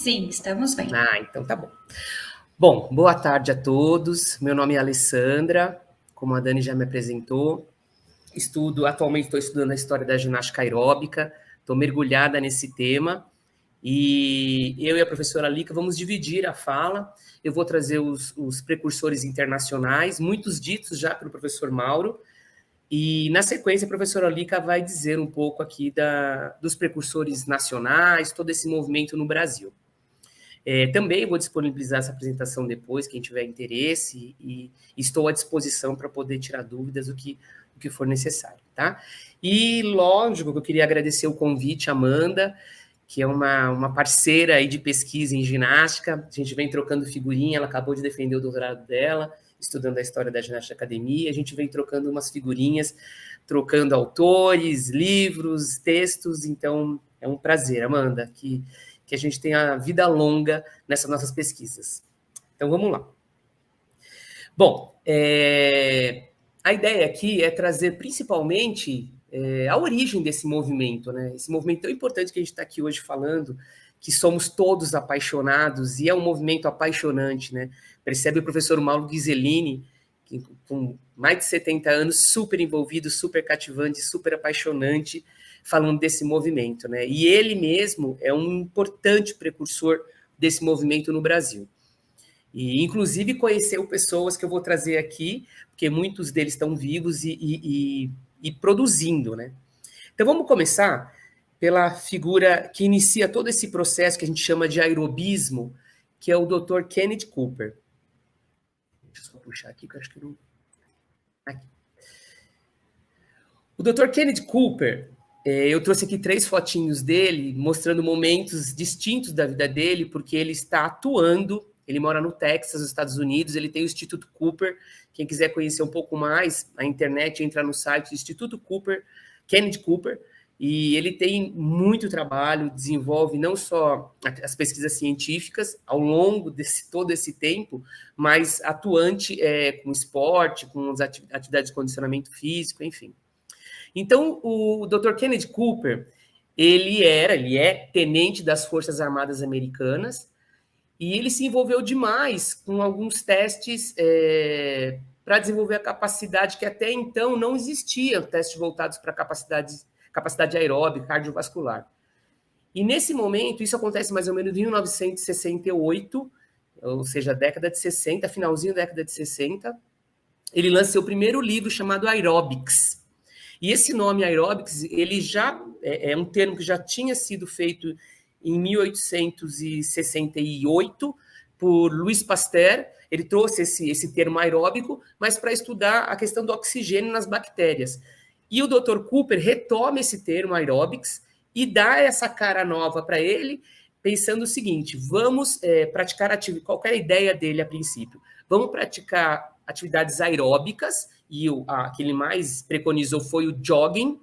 Sim, estamos bem. Então tá bom. Bom, boa tarde a todos. Meu nome é Alessandra, como a Dani já me apresentou. Atualmente estou estudando a história da ginástica aeróbica, estou mergulhada nesse tema. E eu e a professora Lica vamos dividir a fala. Eu vou trazer os precursores internacionais, muitos ditos já pelo professor Mauro. E, na sequência, a professora Lica vai dizer um pouco aqui dos precursores nacionais, todo esse movimento no Brasil. Também vou disponibilizar essa apresentação depois, quem tiver interesse, e estou à disposição para poder tirar dúvidas, o que for necessário, tá? E, lógico, que eu queria agradecer o convite, Amanda, que é uma parceira aí de pesquisa em ginástica. A gente vem trocando figurinha, ela acabou de defender o doutorado dela, estudando a história da ginástica academia, a gente vem trocando umas figurinhas, trocando autores, livros, textos, então é um prazer, Amanda, que a gente tenha vida longa nessas nossas pesquisas. Então, vamos lá. Bom, a ideia aqui é trazer principalmente a origem desse movimento, né? Esse movimento tão importante que a gente está aqui hoje falando, que somos todos apaixonados, e é um movimento apaixonante, né? Percebe o professor Mauro Ghisellini, que, com mais de 70 anos, super envolvido, super cativante, super apaixonante, falando desse movimento, né? E ele mesmo é um importante precursor desse movimento no Brasil. E, inclusive, conheceu pessoas que eu vou trazer aqui, porque muitos deles estão vivos e produzindo, né? Então, vamos começar pela figura que inicia todo esse processo que a gente chama de aerobismo, que é o Dr. Kenneth Cooper. Deixa eu só puxar aqui, que eu acho que não... Aqui. O Dr. Kenneth Cooper, eu trouxe aqui 3 fotinhos dele, mostrando momentos distintos da vida dele, porque ele está atuando. Ele mora no Texas, nos Estados Unidos, ele tem o Instituto Cooper. Quem quiser conhecer um pouco mais, a internet, entra no site do Instituto Cooper, Kenneth Cooper, e ele tem muito trabalho, desenvolve não só as pesquisas científicas ao longo todo esse tempo, mas atuante com esporte, com as atividades de condicionamento físico, enfim. Então, o Dr. Kenneth Cooper, ele é tenente das Forças Armadas Americanas, e ele se envolveu demais com alguns testes para desenvolver a capacidade que até então não existia, testes voltados para capacidade aeróbica, cardiovascular. E nesse momento, isso acontece mais ou menos em 1968, ou seja, década de 60, finalzinho da década de 60, ele lança seu primeiro livro chamado Aerobics. E esse nome Aerobics, ele já é um termo que já tinha sido feito em 1868 por Louis Pasteur. Ele trouxe esse termo aeróbico, mas para estudar a questão do oxigênio nas bactérias. E o Dr. Cooper retoma esse termo aerobics e dá essa cara nova para ele, pensando o seguinte: vamos praticar qualquer ideia dele a princípio. Vamos praticar atividades aeróbicas, e a que ele mais preconizou foi o jogging,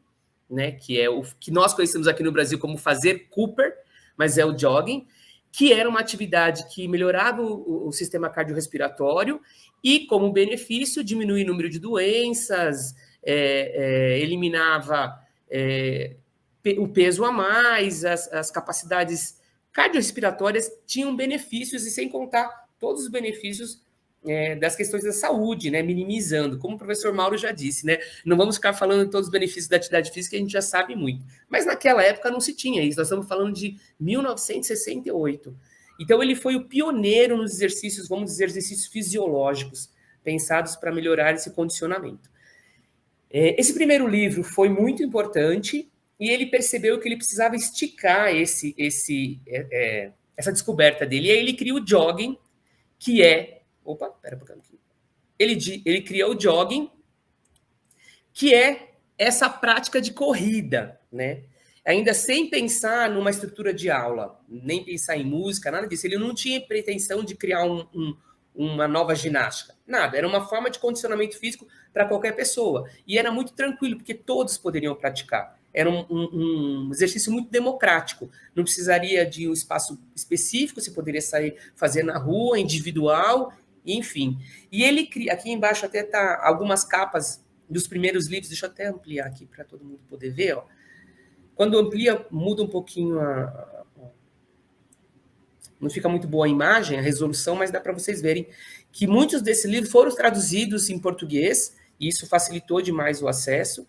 né, que é o que nós conhecemos aqui no Brasil como fazer Cooper, mas é o jogging, que era uma atividade que melhorava o sistema cardiorrespiratório e, como benefício, diminuía o número de doenças, eliminava o peso a mais, as capacidades cardiorrespiratórias tinham benefícios, e sem contar todos os benefícios das questões da saúde, né, minimizando, como o professor Mauro já disse, né, não vamos ficar falando de todos os benefícios da atividade física, a gente já sabe muito, mas naquela época não se tinha isso, nós estamos falando de 1968, então ele foi o pioneiro nos exercícios, vamos dizer, exercícios fisiológicos, pensados para melhorar esse condicionamento. Esse primeiro livro foi muito importante, e ele percebeu que ele precisava esticar essa descoberta dele, e aí ele cria o jogging, que é Opa, pera um pouquinho. Ele criou o jogging, que é essa prática de corrida, né? Ainda sem pensar numa estrutura de aula, nem pensar em música, nada disso. Ele não tinha pretensão de criar uma nova ginástica, nada. Era uma forma de condicionamento físico para qualquer pessoa. E era muito tranquilo, porque todos poderiam praticar. Era um exercício muito democrático. Não precisaria de um espaço específico, você poderia sair fazer na rua, individual, enfim. E ele cria, aqui embaixo até tá algumas capas dos primeiros livros, deixa eu até ampliar aqui para todo mundo poder ver, ó. Quando amplia, muda um pouquinho Não fica muito boa a imagem, a resolução, mas dá para vocês verem que muitos desses livros foram traduzidos em português, e isso facilitou demais o acesso,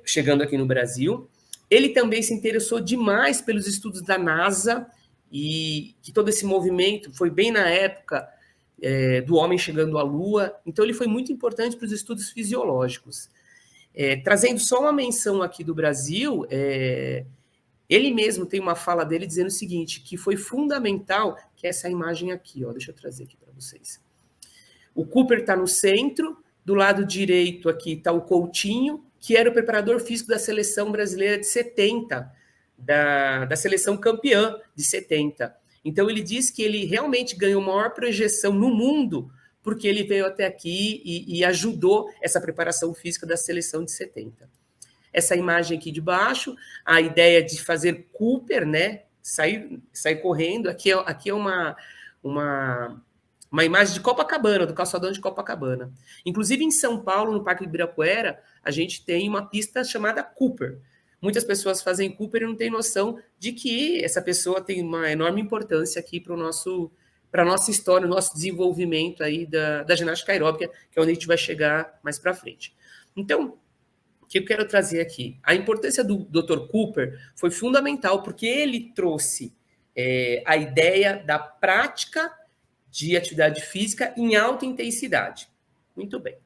chegando aqui no Brasil. Ele também se interessou demais pelos estudos da NASA, e que todo esse movimento foi bem na época do homem chegando à Lua, então ele foi muito importante para os estudos fisiológicos. Trazendo só uma menção aqui do Brasil, ele mesmo tem uma fala dele dizendo o seguinte, que foi fundamental, que é essa imagem aqui, ó, deixa eu trazer aqui para vocês. O Cooper está no centro, do lado direito aqui está o Coutinho, que era o preparador físico da seleção brasileira de 70, da seleção campeã de 70. Então ele diz que ele realmente ganhou maior projeção no mundo porque ele veio até aqui e ajudou essa preparação física da seleção de 70. Essa imagem aqui de baixo, a ideia de fazer Cooper, né, sair correndo, aqui é uma imagem de Copacabana, do calçadão de Copacabana. Inclusive em São Paulo, no Parque do Ibirapuera, a gente tem uma pista chamada Cooper. Muitas pessoas fazem Cooper e não têm noção de que essa pessoa tem uma enorme importância aqui para a nossa história, o nosso desenvolvimento aí da ginástica aeróbica, que é onde a gente vai chegar mais para frente. Então, o que eu quero trazer aqui? A importância do Dr. Cooper foi fundamental, porque ele trouxe a ideia da prática de atividade física em alta intensidade. Muito bem.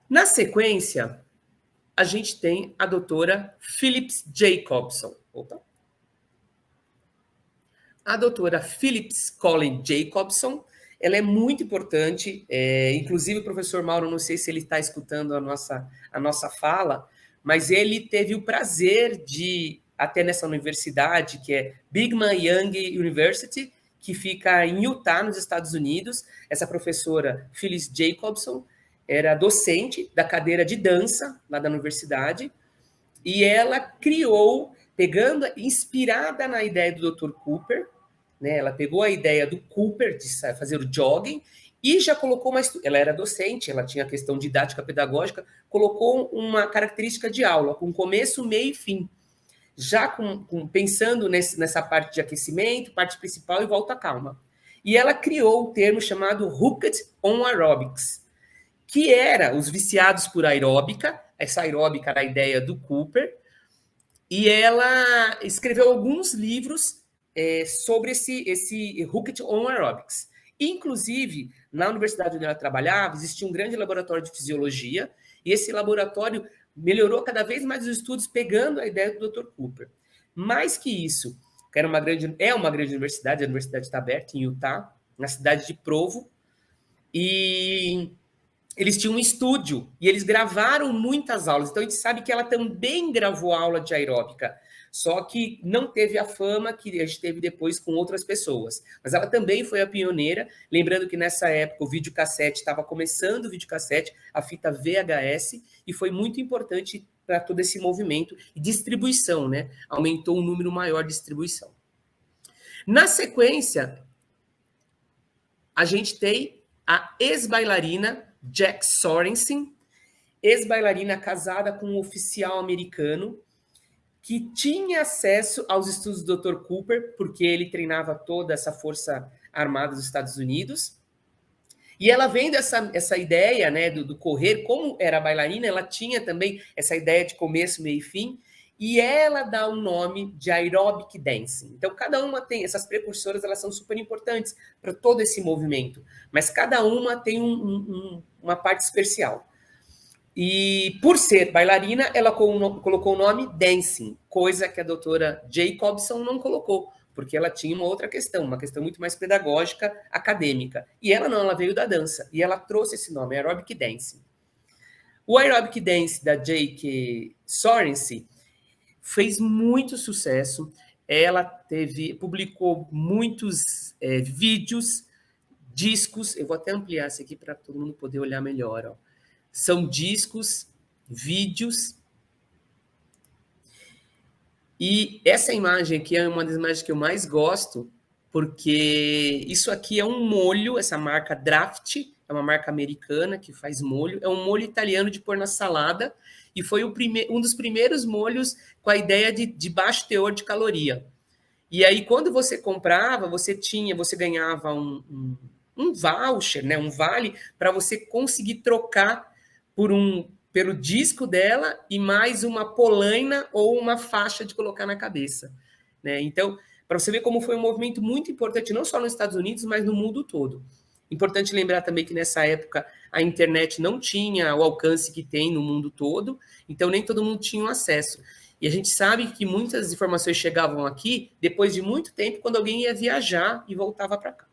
Na sequência, a gente tem a doutora Phillips Jacobson. Opa. A doutora Phillips Colin Jacobson, ela é muito importante, inclusive o professor Mauro, não sei se ele está escutando a nossa fala, mas ele teve o prazer de, até nessa universidade, que é Brigham Young University, que fica em Utah, nos Estados Unidos. Essa professora, Phyllis Jacobson, era docente da cadeira de dança lá da universidade, e ela criou, inspirada na ideia do Dr. Cooper, né, ela pegou a ideia do Cooper de fazer o jogging e já colocou ela era docente, ela tinha a questão didática pedagógica, colocou uma característica de aula, com começo, meio e fim, já pensando nessa parte de aquecimento, parte principal e volta calma. E ela criou o termo chamado Hooked on Aerobics, que era os viciados por aeróbica, essa aeróbica era a ideia do Cooper, e ela escreveu alguns livros sobre esse Hooked on Aerobics. Inclusive, na universidade onde ela trabalhava, existia um grande laboratório de fisiologia, e esse laboratório melhorou cada vez mais os estudos, pegando a ideia do Dr. Cooper. Mais que isso, que é uma grande universidade, a universidade está aberta em Utah, na cidade de Provo, e eles tinham um estúdio, e eles gravaram muitas aulas. Então, a gente sabe que ela também gravou aula de aeróbica, só que não teve a fama que a gente teve depois com outras pessoas. Mas ela também foi a pioneira, lembrando que nessa época o videocassete estava começando, o videocassete, a fita VHS, e foi muito importante para todo esse movimento e distribuição, né? Aumentou um número maior de distribuição. Na sequência, a gente tem a ex-bailarina Jack Sorensen, ex-bailarina casada com um oficial americano, que tinha acesso aos estudos do Dr. Cooper, porque ele treinava toda essa força armada dos Estados Unidos. E ela vendo essa ideia, né, do correr, como era bailarina, ela tinha também essa ideia de começo, meio e fim, e ela dá um nome de aerobic dancing. Então, cada uma tem, essas precursoras, elas são super importantes para todo esse movimento, mas cada uma tem uma parte especial. E por ser bailarina, ela colocou o nome dancing, coisa que a doutora Jacobson não colocou, porque ela tinha uma outra questão, uma questão muito mais pedagógica, acadêmica. E ela não, ela veio da dança, e ela trouxe esse nome, aerobic dancing. O aerobic dance da Jake Sorensen fez muito sucesso. Ela publicou muitos vídeos, discos. Eu vou até ampliar isso aqui para todo mundo poder olhar melhor, ó. São discos, vídeos. E essa imagem aqui é uma das imagens que eu mais gosto, porque isso aqui é um molho, essa marca Draft, é uma marca americana que faz molho, é um molho italiano de pôr na salada, e foi um dos primeiros molhos com a ideia de baixo teor de caloria. E aí, quando você comprava, você ganhava um voucher, né, um vale, para você conseguir trocar pelo disco dela e mais uma polaina ou uma faixa de colocar na cabeça. Né? Então, para você ver como foi um movimento muito importante, não só nos Estados Unidos, mas no mundo todo. Importante lembrar também que nessa época a internet não tinha o alcance que tem no mundo todo, então nem todo mundo tinha acesso. E a gente sabe que muitas informações chegavam aqui depois de muito tempo, quando alguém ia viajar e voltava para cá.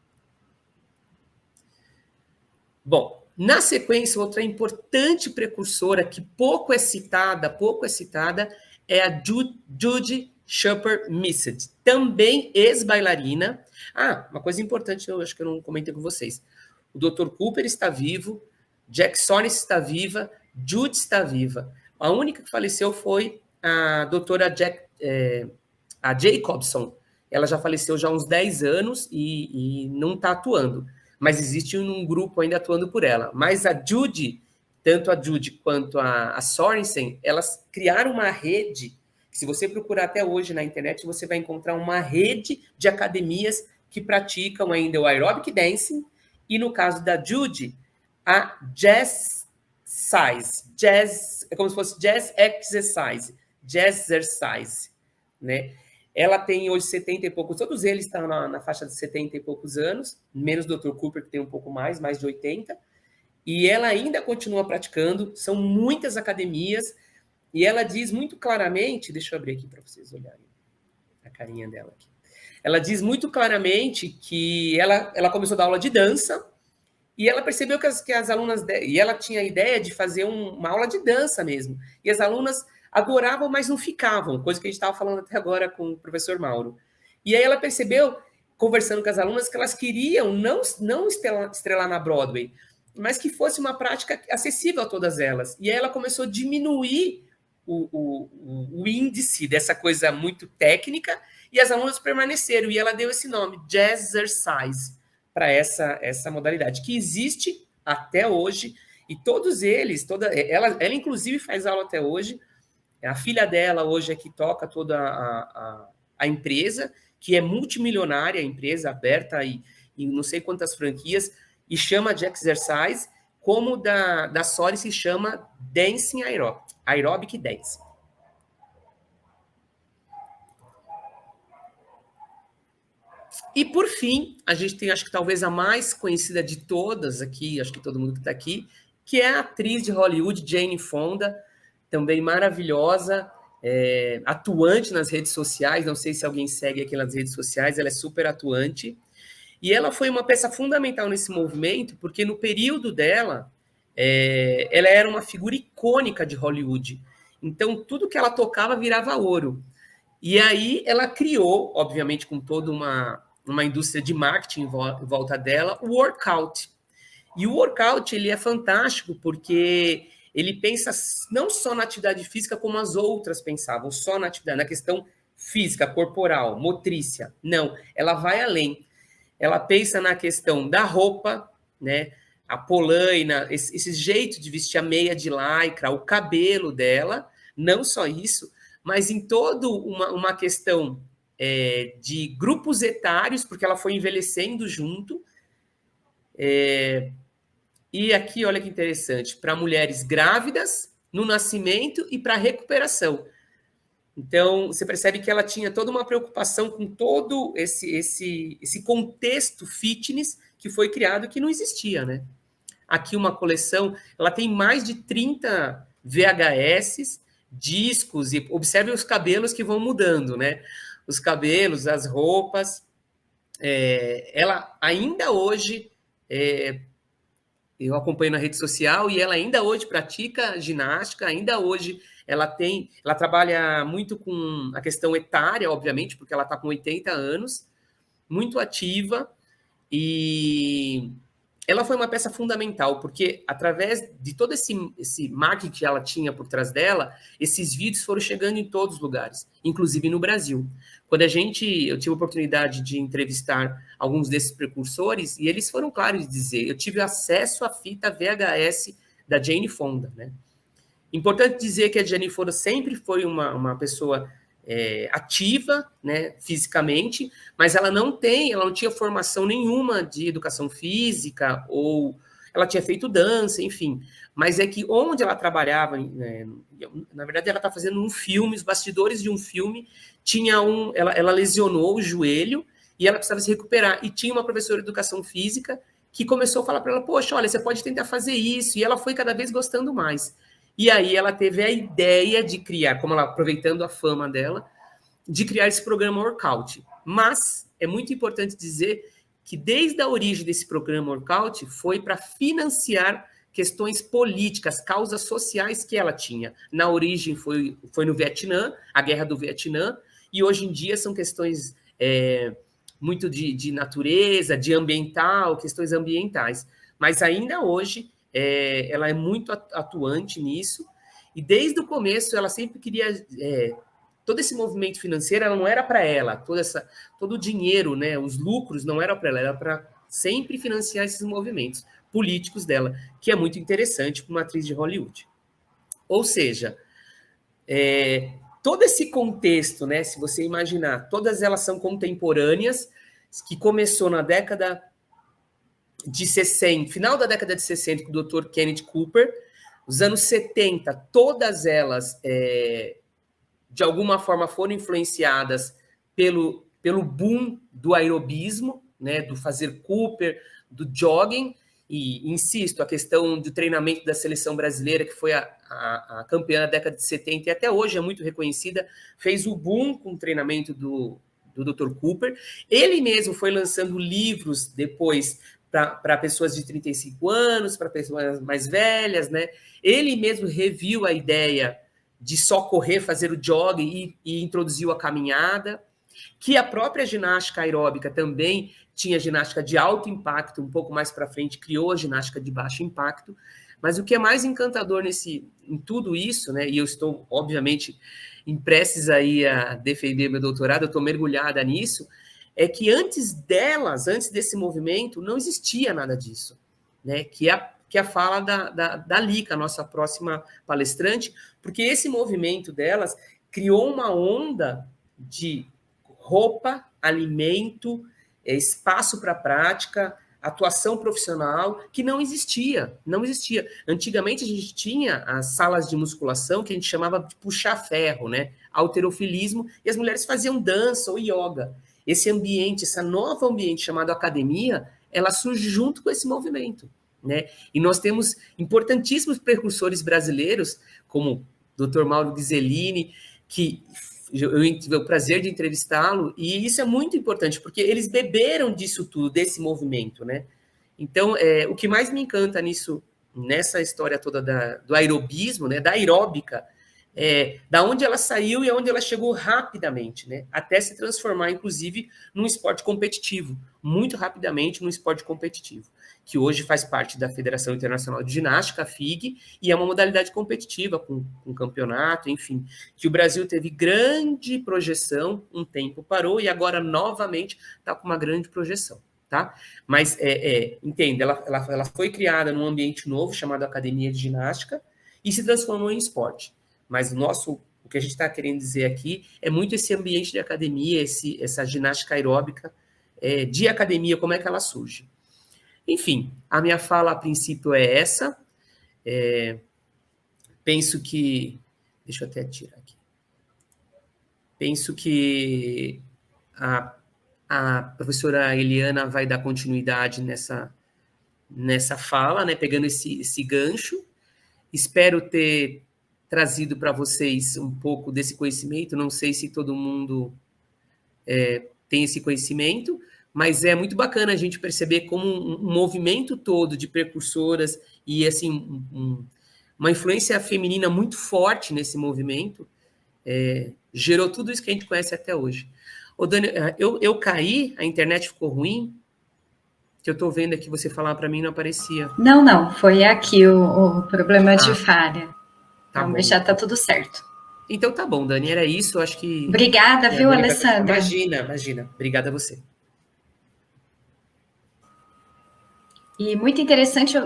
Bom, na sequência, outra importante precursora que pouco é citada, é a Judy Shepard Missed, também ex-bailarina. Ah, uma coisa importante, eu acho que eu não comentei com vocês. O Dr. Cooper está vivo, Jack Sonis está viva, Judy está viva. A única que faleceu foi a doutora a Jacobson. Ela já faleceu já há uns 10 anos e não está atuando. Mas existe um grupo ainda atuando por ela. Mas a Judy, tanto a Judy quanto a Sorensen, elas criaram uma rede. Se você procurar até hoje na internet, você vai encontrar uma rede de academias que praticam ainda o aerobic dancing e, no caso da Judy, a Jazzercise. Jazz, é como se fosse Jazz Exercise. Jazzercise, né? Ela tem hoje 70 e poucos, todos eles estão na faixa de 70 e poucos anos, menos o Dr. Cooper, que tem um pouco mais de 80, e ela ainda continua praticando, são muitas academias, e ela diz muito claramente, deixa eu abrir aqui para vocês olharem a carinha dela aqui. Ela diz muito claramente que ela começou a dar aula de dança, e ela percebeu que as alunas, e ela tinha a ideia de fazer uma aula de dança mesmo, e as alunas adoravam, mas não ficavam, coisa que a gente estava falando até agora com o professor Mauro. E aí ela percebeu, conversando com as alunas, que elas queriam não estrelar na Broadway, mas que fosse uma prática acessível a todas elas. E aí ela começou a diminuir o índice dessa coisa muito técnica, e as alunas permaneceram, e ela deu esse nome, Jazzercise, para essa modalidade, que existe até hoje, e todos eles, ela inclusive faz aula até hoje. A filha dela hoje é que toca toda a empresa, que é multimilionária, a empresa aberta em não sei quantas franquias, e chama de Exercise, como da Sori se chama Dancing Aerobic Dance. E, por fim, a gente tem, acho que talvez a mais conhecida de todas aqui, acho que todo mundo que está aqui, que é a atriz de Hollywood, Jane Fonda, também maravilhosa, atuante nas redes sociais, não sei se alguém segue aqui nas redes sociais, ela é super atuante, e ela foi uma peça fundamental nesse movimento, porque no período dela, ela era uma figura icônica de Hollywood, então tudo que ela tocava virava ouro. E aí ela criou, obviamente com toda uma indústria de marketing em volta dela, o workout. E o workout ele é fantástico porque ele pensa não só na atividade física como as outras pensavam, só na atividade, na questão física, corporal, motrícia. Não, ela vai além. Ela pensa na questão da roupa, né? A polaina, esse jeito de vestir a meia de lycra, o cabelo dela, não só isso, mas em toda uma questão de grupos etários, porque ela foi envelhecendo junto. E aqui, olha que interessante, para mulheres grávidas, no nascimento e para recuperação. Então, você percebe que ela tinha toda uma preocupação com todo esse contexto fitness que foi criado, que não existia, né? Aqui uma coleção, ela tem mais de 30 VHS, discos, e observe os cabelos que vão mudando, né? Os cabelos, as roupas. Ela ainda hoje, eu acompanho na rede social, e ela ainda hoje pratica ginástica, ainda hoje ela trabalha muito com a questão etária, obviamente, porque ela está com 80 anos, muito ativa, e ela foi uma peça fundamental, porque através de todo esse marketing que ela tinha por trás dela, esses vídeos foram chegando em todos os lugares, inclusive no Brasil. Quando eu tive a oportunidade de entrevistar alguns desses precursores, e eles foram claros de dizer, eu tive acesso à fita VHS da Jane Fonda, né? Importante dizer que a Jane Fonda sempre foi uma pessoa ativa, né, fisicamente, mas ela não tinha formação nenhuma de educação física, ou ela tinha feito dança, enfim. Mas é que onde ela trabalhava, né, na verdade ela está fazendo um filme, os bastidores de um filme, ela lesionou o joelho e ela precisava se recuperar. E tinha uma professora de educação física que começou a falar para ela, poxa, olha, você pode tentar fazer isso. E ela foi cada vez gostando mais. E aí ela teve a ideia de criar, como ela aproveitando a fama dela, de criar esse programa Workout. Mas é muito importante dizer que desde a origem desse programa Workout foi para financiar questões políticas, causas sociais que ela tinha. Na origem foi no Vietnã, a guerra do Vietnã, e hoje em dia são questões muito de natureza, de ambiental, questões ambientais. Mas ainda hoje ela é muito atuante nisso, e desde o começo ela sempre queria... todo esse movimento financeiro ela não era para ela, todo o dinheiro, né, os lucros não eram para ela, era para sempre financiar esses movimentos políticos dela, que é muito interessante para uma atriz de Hollywood. Ou seja, todo esse contexto, né, se você imaginar, todas elas são contemporâneas, que começou na década de 60, final da década de 60, com o Dr. Kenneth Cooper, os anos 70, todas elas, de alguma forma, foram influenciadas pelo boom do aerobismo, né, do fazer Cooper, do jogging, e, insisto, a questão do treinamento da seleção brasileira, que foi a campeã da década de 70 e até hoje é muito reconhecida, fez o boom com o treinamento do Dr. Cooper. Ele mesmo foi lançando livros depois para pessoas de 35 anos, para pessoas mais velhas, né? Ele mesmo reviu a ideia de só correr, fazer o jogging e introduziu a caminhada, que a própria ginástica aeróbica também tinha ginástica de alto impacto, um pouco mais para frente criou a ginástica de baixo impacto, mas o que é mais encantador em tudo isso, né, e eu estou, obviamente, prestes aí a defender meu doutorado, eu estou mergulhada nisso, é que antes desse movimento, não existia nada disso, né, que a fala da Lica, a nossa próxima palestrante, porque esse movimento delas criou uma onda de roupa, alimento, espaço para prática, atuação profissional, que não existia. Antigamente a gente tinha as salas de musculação que a gente chamava de puxar ferro, né? Halterofilismo, e as mulheres faziam dança ou yoga. Esse ambiente, esse novo ambiente chamado academia, ela surge junto com esse movimento, né? E nós temos importantíssimos precursores brasileiros, como o Dr. Mauro Ghisellini, que eu tive o prazer de entrevistá-lo, e isso é muito importante, porque eles beberam disso tudo, desse movimento, né? Então, o que mais me encanta nessa história toda do aerobismo, né, da aeróbica, da onde ela saiu e aonde ela chegou rapidamente, né? Até se transformar, inclusive, num esporte competitivo, muito rapidamente num esporte competitivo, que hoje faz parte da Federação Internacional de Ginástica, a FIG, e é uma modalidade competitiva, com campeonato, enfim, que o Brasil teve grande projeção, um tempo parou, e agora, novamente, está com uma grande projeção, tá? Mas, entenda, ela foi criada num ambiente novo, chamado Academia de Ginástica, e se transformou em esporte. Mas o que a gente está querendo dizer aqui é muito esse ambiente de academia, essa ginástica aeróbica de academia, como é que ela surge. Enfim, a minha fala a princípio é essa. Penso que... Deixa eu até tirar aqui. Penso que a professora Eliana vai dar continuidade nessa fala, né, pegando esse gancho. Espero ter trazido para vocês um pouco desse conhecimento. Não sei se todo mundo tem esse conhecimento, mas é muito bacana a gente perceber como um movimento todo de precursoras e assim uma influência feminina muito forte nesse movimento gerou tudo isso que a gente conhece até hoje. Ô, Dani, eu caí, a internet ficou ruim, que eu estou vendo aqui você falar para mim não aparecia. Não, foi aqui o problema de falha. Tá bom, mas já está tudo certo. Então tá bom, Dani, era isso, eu acho que... Obrigada, viu, Alessandra? Imagina. Obrigada a você. E muito interessante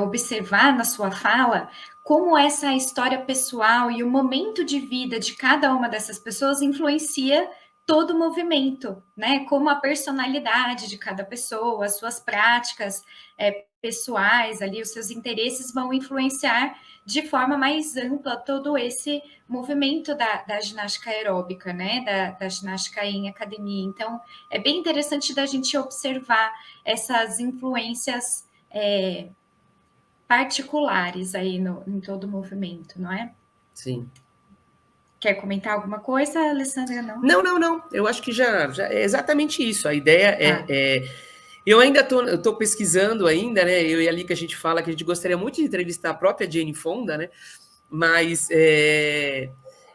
observar na sua fala como essa história pessoal e o momento de vida de cada uma dessas pessoas influencia todo o movimento, né? Como a personalidade de cada pessoa, as suas práticas pessoais ali, os seus interesses vão influenciar de forma mais ampla todo esse movimento da ginástica aeróbica, né? Da ginástica em academia. Então, é bem interessante da gente observar essas influências particulares aí em todo o movimento, não é? Sim. Quer comentar alguma coisa, Alessandra? Não. Eu acho que já é exatamente isso. A ideia eu ainda estou pesquisando ainda, né? Eu e a Lika, a gente fala que a gente gostaria muito de entrevistar a própria Jane Fonda, né? Mas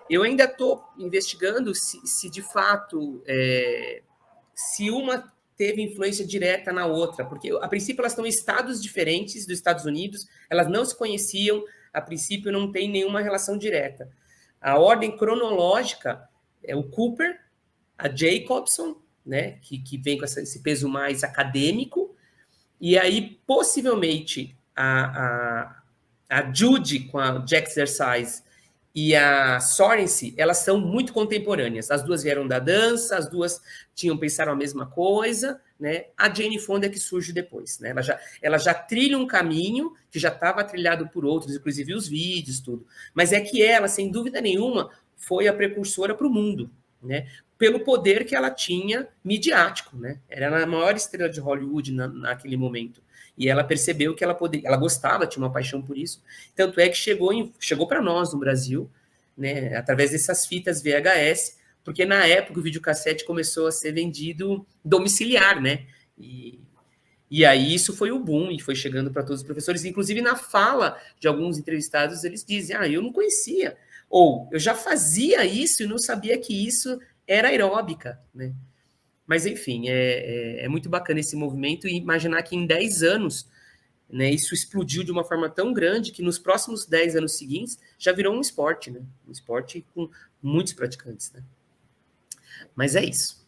eu ainda estou investigando se de fato se uma teve influência direta na outra, porque a princípio elas estão em estados diferentes dos Estados Unidos, elas não se conheciam, a princípio não tem nenhuma relação direta. A ordem cronológica é o Cooper, a Jacobson, né, que vem com esse peso mais acadêmico, e aí possivelmente a Judy com a Jaxercise e a Sorensen, elas são muito contemporâneas. As duas vieram da dança, as duas pensaram a mesma coisa, né? A Jane Fonda é que surge depois, né? Ela já trilha um caminho que já estava trilhado por outros, inclusive os vídeos, tudo. Mas é que ela, sem dúvida nenhuma, foi a precursora para o mundo, né? Pelo poder que ela tinha midiático, né? Era a maior estrela de Hollywood naquele momento. E ela percebeu que ela gostava, tinha uma paixão por isso. Tanto é que chegou para nós no Brasil, né, através dessas fitas VHS, porque na época o videocassete começou a ser vendido domiciliar, né? E aí isso foi o boom e foi chegando para todos os professores. Inclusive na fala de alguns entrevistados, eles dizem, eu não conhecia. Ou eu já fazia isso e não sabia que isso era aeróbica, né? Mas, enfim, é muito bacana esse movimento e imaginar que em 10 anos, né, isso explodiu de uma forma tão grande que nos próximos 10 anos seguintes já virou um esporte, né? Um esporte com muitos praticantes, né? Mas é isso.